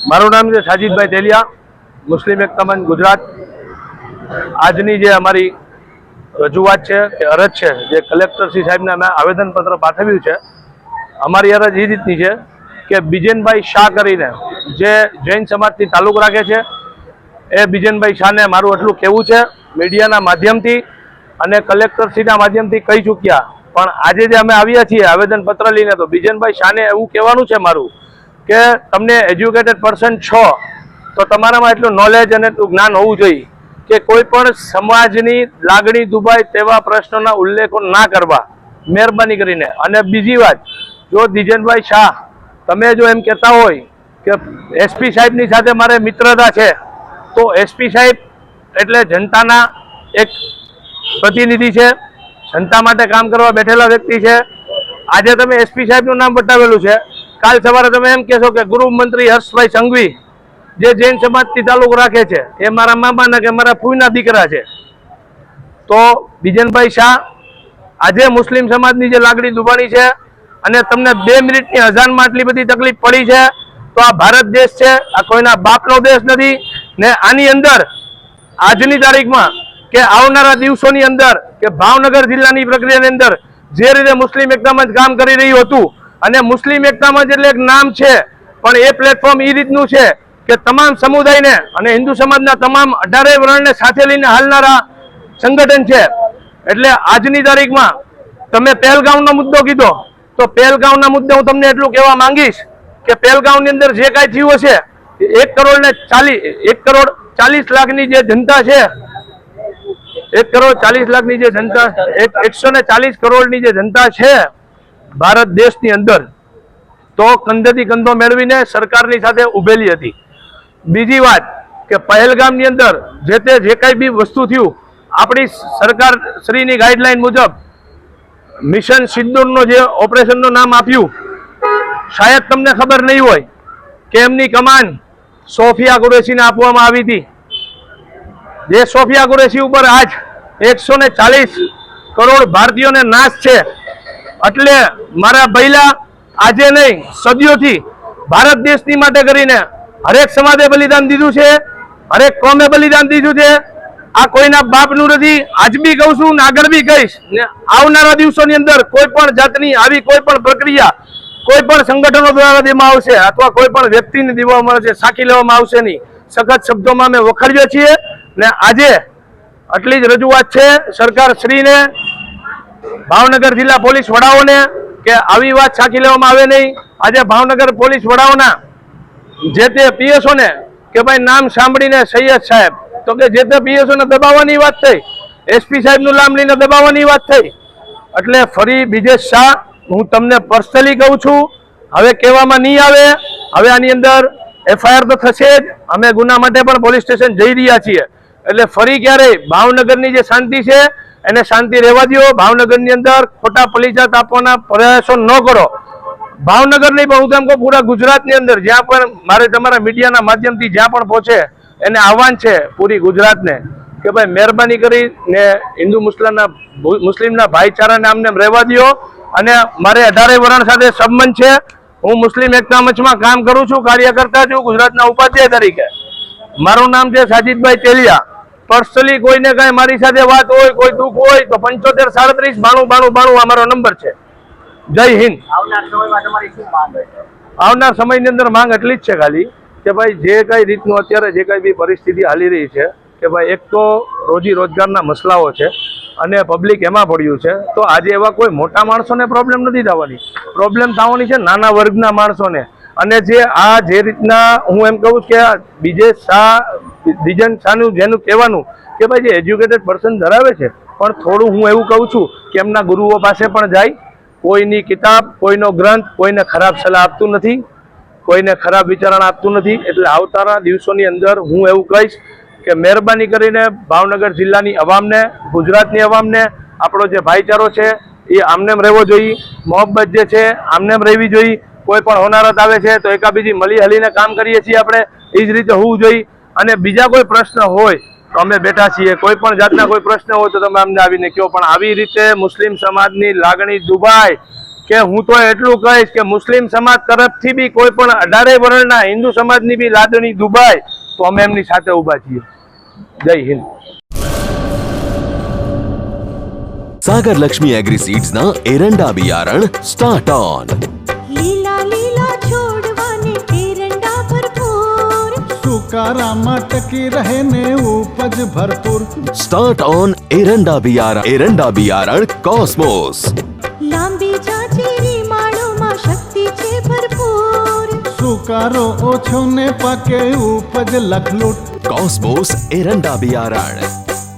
મારું નામ છે સાજીદભાઈ તેલિયા, મુસ્લિમ એકતા મંચ ગુજરાત। આજની જે અમારી રજૂઆત છે કે અરજ છે, જે કલેક્ટરશ્રી સાહેબને અમે આવેદનપત્ર પાઠવ્યું છે, અમારી અરજ એ રીતની છે કે બીજેનભાઈ શાહ કરીને જે જૈન સમાજથી તાલુક રાખે છે, એ બીજેનભાઈ શાહને મારું એટલું કહેવું છે, મીડિયાના માધ્યમથી અને કલેક્ટરશ્રીના માધ્યમથી કહી ચૂક્યા, પણ આજે જે અમે આવ્યા છીએ આવેદનપત્ર લઈને, તો બીજેનભાઈ શાહને એવું કહેવાનું છે મારું કે તમને એજ્યુકેટેડ પર્સન છો તો તમારામાં એટલું નોલેજ અને એટલું જ્ઞાન હોવું જોઈએ કે કોઈ પણ સમાજની લાગણી દુભાય તેવા પ્રશ્નોના ઉલ્લેખો ના કરવા, મહેરબાની કરીને। અને બીજી વાત, જો બીજેનભાઈ શાહ તમે જો એમ કહેતા હોય કે એસપી સાહેબની સાથે મારે મિત્રતા છે, તો એસપી સાહેબ એટલે જનતાના એક પ્રતિનિધિ છે, જનતા માટે કામ કરવા બેઠેલા વ્યક્તિ છે। આજે તમે એસપી સાહેબનું નામ બતાવેલું છે, કાલ સવારે તમે એમ કહેશો કે ગૃહમંત્રી હર્ષભાઈ સંઘવી જે જૈન સમાજથી તાલુક રાખે છે એ મારા મામાના કે મારા ફૂઈના દીકરા છે। તો બીજેનભાઈ શાહ આજે મુસ્લિમ સમાજની જે લાગણી દુભાણી છે અને તમને 2 મિનિટની અજાનમાં આટલી બધી તકલીફ પડી છે, તો આ ભારત દેશ છે, આ કોઈના બાપનો દેશ નથી ને। આની અંદર આજની તારીખમાં કે આવનારા દિવસોની અંદર કે ભાવનગર જિલ્લાની પ્રક્રિયાની અંદર જે રીતે મુસ્લિમ એકતા મંચ કામ કરી રહ્યું હતું, અને મુસ્લિમ એકતા મંચ એટલે એક નામ છે, પણ એ પ્લેટફોર્મ એ રીતનું છે કે તમામ સમુદાયને અને હિન્દુ સમાજના તમામ 18 વર્ણને સાથે લઈને હાલનારા સંગઠન છે। એટલે આજની તારીખમાં તમે પહેલગામનો મુદ્દો કીધો, તો પહેલગામના મુદ્દે હું તમને એટલું કહેવા માંગીશ કે પહેલગામની અંદર જે કાંઈ થયું હશે, 1 કરોડ 40 લાખની જે જનતા છે, 1 કરોડ 40 લાખની જે જનતા, 140 કરોડની જે જનતા છે ભારત દેશની અંદર, તો કંધેથી કંધો મેળવીને સરકારની સાથે ઉભેલી હતી। બીજી વાત કે પહેલગામની અંદર જે કાંઈ બી વસ્તુ થયું, આપણી સરકાર શ્રીની ગાઈડલાઈન મુજબ મિશન સિંદૂરનો જે ઓપરેશનનું નામ આપ્યું, શાયદ તમને ખબર નહીં હોય કે એમની કમાન સોફિયા કુરેશીને આપવામાં આવી હતી। જે સોફિયા કુરેશી ઉપર આજ 140 કરોડ ભારતીયોને નાશ છે, એટલે મારા ભૈલા આજે નહીં સદીઓથી ભારત દેશની માટે કરીને હરેક સમાજે બલિદાન દીધું છે, હરેક કોમે બલિદાન દીધું છે। આ કોઈના બાપનું નથી, આજ બી કહું છું ને આગળ બી કહીશ ને। આવનારા દિવસોની અંદર કોઈ પણ જાતની આવી કોઈ પણ પ્રક્રિયા કોઈ પણ સંગઠનો દ્વારા દેવામાં આવશે અથવા કોઈ પણ વ્યક્તિને દેવામાં આવશે, સાખી લેવામાં આવશે નહીં। સખત શબ્દોમાં અમે વખાડીએ છીએ ને આજે આટલી જ રજૂઆત છે સરકાર શ્રીને, ભાવનગર જિલ્લા પોલીસ વડાઓને કે આવી વાત સાખી લેવામાં આવે નહીં। આજે ભાવનગર પોલીસ વડાઓના જે તે પીએસઓને કે ભાઈ નામ સાંભળીને સૈયદ સાહેબ, તો કે જે તે પીએસઓને દબાવવાની વાત થઈ, એસપી સાહેબનું નામ લઈને દબાવવાની વાત થઈ। એટલે ફરી બીજેશ શાહ, હું તમને પર્સનલી કહું છું, હવે કહેવામાં નહીં આવે, હવે આની અંદર એફઆઈઆર તો થશે જ, અમે ગુના માટે પણ પોલીસ સ્ટેશન જઈ રહ્યા છીએ। એટલે ફરી ક્યારેય ભાવનગરની જે શાંતિ છે એને શાંતિ રહેવા દો, ભાવનગરની અંદર ખોટા પલીજાત આપવાના પ્રયાસો ન કરો। ભાવનગર નહીં પણ હું તેમ કહું પૂરા ગુજરાતની અંદર જ્યાં પણ મારે તમારા મીડિયાના માધ્યમથી જ્યાં પણ પહોંચે એને આહવાન છે પૂરી ગુજરાતને કે ભાઈ મહેરબાની કરીને હિન્દુ મુસ્લિમના ભાઈચારાને આમને રહેવા દો। અને મારે 18 વર્ણ સાથે સંબંધ છે, હું મુસ્લિમ એકતા મંચમાં કામ કરું છું, કાર્યકર્તા છું, ગુજરાતના ઉપાધ્યાય તરીકે। મારું નામ છે સાજીદભાઈ તેલિયા। પર્સનલી કોઈને કાંઈ મારી સાથે વાત હોય, કોઈ દુઃખ હોય તો 75 37 92 92 અમારો નંબર છે। જય હિન્દ। આવનાર સમયની અંદર માંગ એટલી જ છે ખાલી કે ભાઈ જે કઈ રીતનું અત્યારે જે કઈ બી પરિસ્થિતિ હાલી રહી છે કે ભાઈ એક તો રોજી રોજગારના મસલાઓ છે અને પબ્લિક એમાં પડ્યું છે, તો આજે એવા કોઈ મોટા માણસોને પ્રોબ્લેમ નથી થવાની, પ્રોબ્લેમ થવાની છે નાના વર્ગના માણસોને। અને જે રીતના હું એમ કહું કે બીજેશ શાહનું જેનું કહેવાનું કે ભાઈ જે એજ્યુકેટેડ પર્સન ધરાવે છે, પણ થોડું હું એવું કહું છું કે એમના ગુરુઓ પાસે પણ જાય, કોઈની કિતાબ, કોઈનો ગ્રંથ કોઈને ખરાબ સલાહ આપતું નથી, કોઈને ખરાબ વિચારણા આપતું નથી। એટલે આવતાના દિવસોની અંદર હું એવું કહીશ કે મહેરબાની કરીને ભાવનગર જિલ્લાની અવામને, ગુજરાતની અવામને આપણો જે ભાઈચારો છે એ આમનેમ રહેવો જોઈએ, મોહબ્બત જે છે આમનેમ રહેવી જોઈએ। કોઈ પણ હોનારત આવે છે તો એકાબીજી મળી હલીને કામ કરીએ છીએ આપણે, એ જ રીતે હોવું જોઈએ। અને બીજા કોઈ પ્રશ્ન હોય તો અમે બેઠા છીએ, કોઈ પણ જાતના કોઈ પ્રશ્ન હોય તો તમે અમને આવીને કહો, પણ આવી રીતે મુસ્લિમ સમાજની લાગણી દુભાય કે હું તો એટલું કહીશ કે મુસ્લિમ સમાજ તરફથી બી કોઈ પણ 18 વર્ણના હિન્દુ સમાજની બી લાદણી દુભાય તો અમે એમની સાથે ઊભા છીએ. જય હિન્દ. सागर लक्ष्मी एग्रीसीड्स ना एरंडा बियारण स्टार्ट ऑन. લીલા લીલા છોડવાને એરંડા ભરપૂર, સુકારામાં ટકી રહે ને ઉપજ ભરપૂર. स्टार्ट ऑन एरंडा बियारण कॉस्मोस. લાંબી જાચેરી માળોમાં શક્તિ છે ભરપૂર. સુકારો ઓછો ને પાકે ઉપજ લખલૂટ. कॉस्मोस एरंडा बियारण.